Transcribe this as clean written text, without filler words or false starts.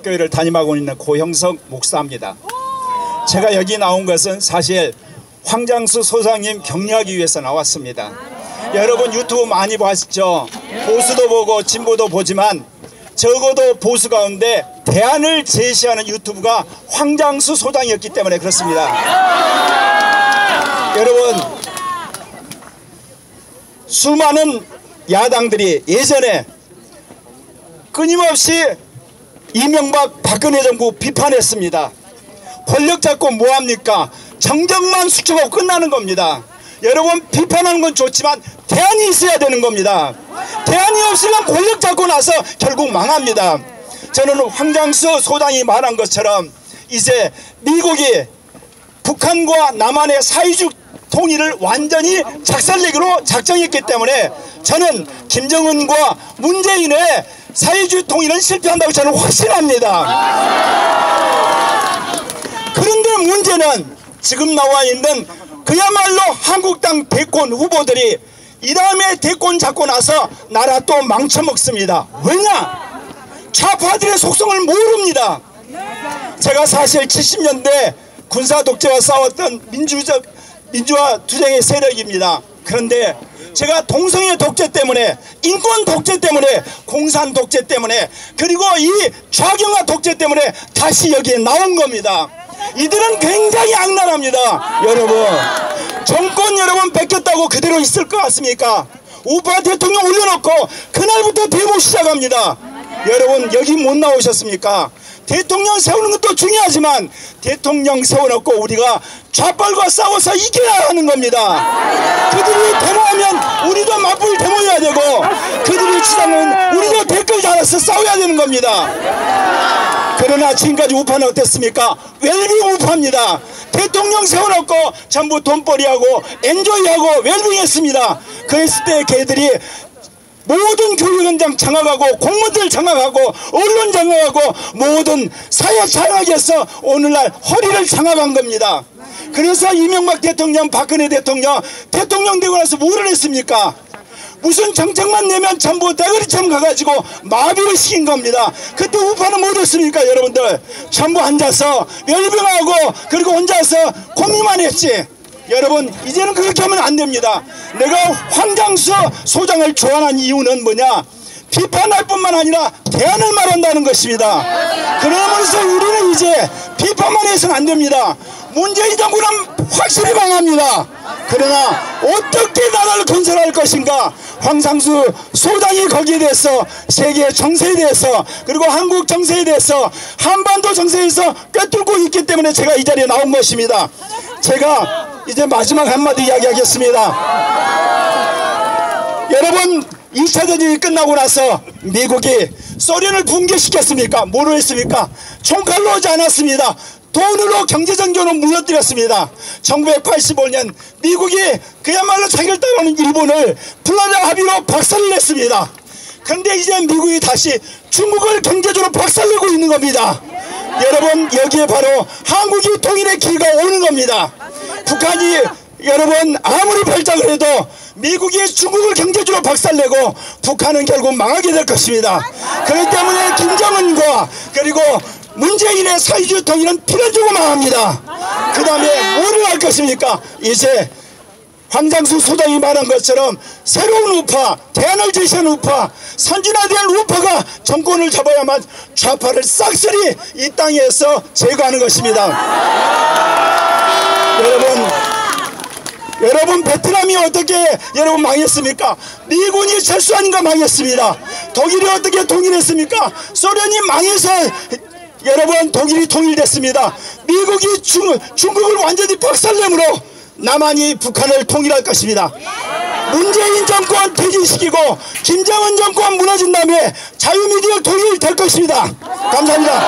교회를 담임하고 있는 고형석 목사입니다. 제가 여기 나온 것은 사실 황장수 소장님 격려하기 위해서 나왔습니다. 여러분 유튜브 많이 보시죠? 보수도 보고 진보도 보지만 적어도 보수 가운데 대안을 제시하는 유튜브가 황장수 소장이었기 때문에 그렇습니다. 여러분 수많은 야당들이 예전에 끊임없이 이명박 박근혜 정부 비판했습니다. 권력 잡고 뭐합니까? 정적만 수축하고 끝나는 겁니다. 여러분 비판하는 건 좋지만 대안이 있어야 되는 겁니다. 대안이 없으면 권력 잡고 나서 결국 망합니다. 저는 황장수 소장이 말한 것처럼 이제 미국이 북한과 남한의 사회주의 통일을 완전히 작살내기로 작정했기 때문에 저는 김정은과 문재인의 사회주의 통일은 실패한다고 저는 확신합니다. 그런데 문제는 지금 나와 있는 그야말로 한국당 대권 후보들이 이 다음에 대권 잡고 나서 나라 또 망쳐먹습니다. 왜냐? 좌파들의 속성을 모릅니다. 제가 사실 70년대 군사 독재와 싸웠던 민주화 투쟁의 세력입니다. 그런데 제가 동성애 독재 때문에, 인권 독재 때문에, 공산 독재 때문에, 그리고 이 좌경화 독재 때문에 다시 여기에 나온 겁니다. 이들은 굉장히 악랄합니다. 여러분 정권 여러분 뺏겼다고 그대로 있을 것 같습니까? 우파 대통령 올려놓고 그날부터 데모 시작합니다. 여러분 여기 못 나오셨습니까? 대통령 세우는 것도 중요하지만 대통령 세워놓고 우리가 좌빨과 싸워서 이겨야 하는 겁니다. 그들이 데모하면 우리도 맞불 데모해야 되고 그들이 주장은 우리도 댓글 달아서 싸워야 되는 겁니다. 그러나 지금까지 우파는 어땠습니까? 웰빙 우파입니다. 대통령 세워놓고 전부 돈벌이하고 엔조이하고 웰빙했습니다. 그랬을 때 걔들이 모든 교육현장 장악하고 공무원들 장악하고 언론 장악하고 모든 사회 장악해서 오늘날 허리를 장악한 겁니다. 그래서 이명박 대통령 박근혜 대통령 되고 나서 뭐를 했습니까? 무슨 정책만 내면 전부 대가리처럼 가가지고 마비를 시킨 겁니다. 그때 우파는 뭐 했습니까? 여러분들 전부 앉아서 멸병하고 그리고 혼자서 고민만 했지. 여러분 이제는 그렇게 하면 안 됩니다. 내가 황장수 소장을 좋아하는 이유는 뭐냐? 비판할 뿐만 아니라 대안을 말한다는 것입니다. 그러면서 우리는 이제 비판만 해서는 안 됩니다. 문재인 정부는 확실히 강합니다. 그러나 어떻게 나라를 건설할 것인가? 황장수 소장이 거기에 대해서 세계 정세에 대해서 그리고 한국 정세에 대해서 한반도 정세에서 꿰뚫고 있기 때문에 제가 이 자리에 나온 것입니다. 제가 이제 마지막 한마디 이야기하겠습니다. 여러분 2차 대전이 끝나고 나서 미국이 소련을 붕괴시켰습니까? 뭐로 했습니까? 총칼로 오지 않았습니다. 돈으로 경제정전으로 무너뜨렸습니다. 1985년 미국이 그야말로 자기를 따라오는 일본을 플라자 합의로 박살을 냈습니다. 그런데 이제 미국이 다시 중국을 경제적으로 박살내고 있는 겁니다. 여러분 여기에 바로 한국이 통일의 기회가 오는 겁니다. 북한이 여러분 아무리 발작을 해도 미국이 중국을 경제적으로 박살내고 북한은 결국 망하게 될 것입니다. 그렇기 때문에 김정은과 그리고 문재인의 사회주의 통일은 피를 주고 망합니다. 그 다음에 뭐를 할 것입니까? 이제 황장수 소장이 말한 것처럼 새로운 우파, 대안을 제시한 우파, 선진화된 우파가 정권을 잡아야만 좌파를 싹쓸이 이 땅에서 제거하는 것입니다. 여러분 베트남이 어떻게 여러분 망했습니까? 미군이 철수하니까 망했습니다. 독일이 어떻게 통일했습니까? 소련이 망해서 여러분 독일이 통일됐습니다. 미국이 중국을 완전히 박살내므로 남한이 북한을 통일할 것입니다. 문재인 정권 퇴진시키고 김정은 정권 무너진 다음에 자유미디어 통일될 것입니다. 감사합니다.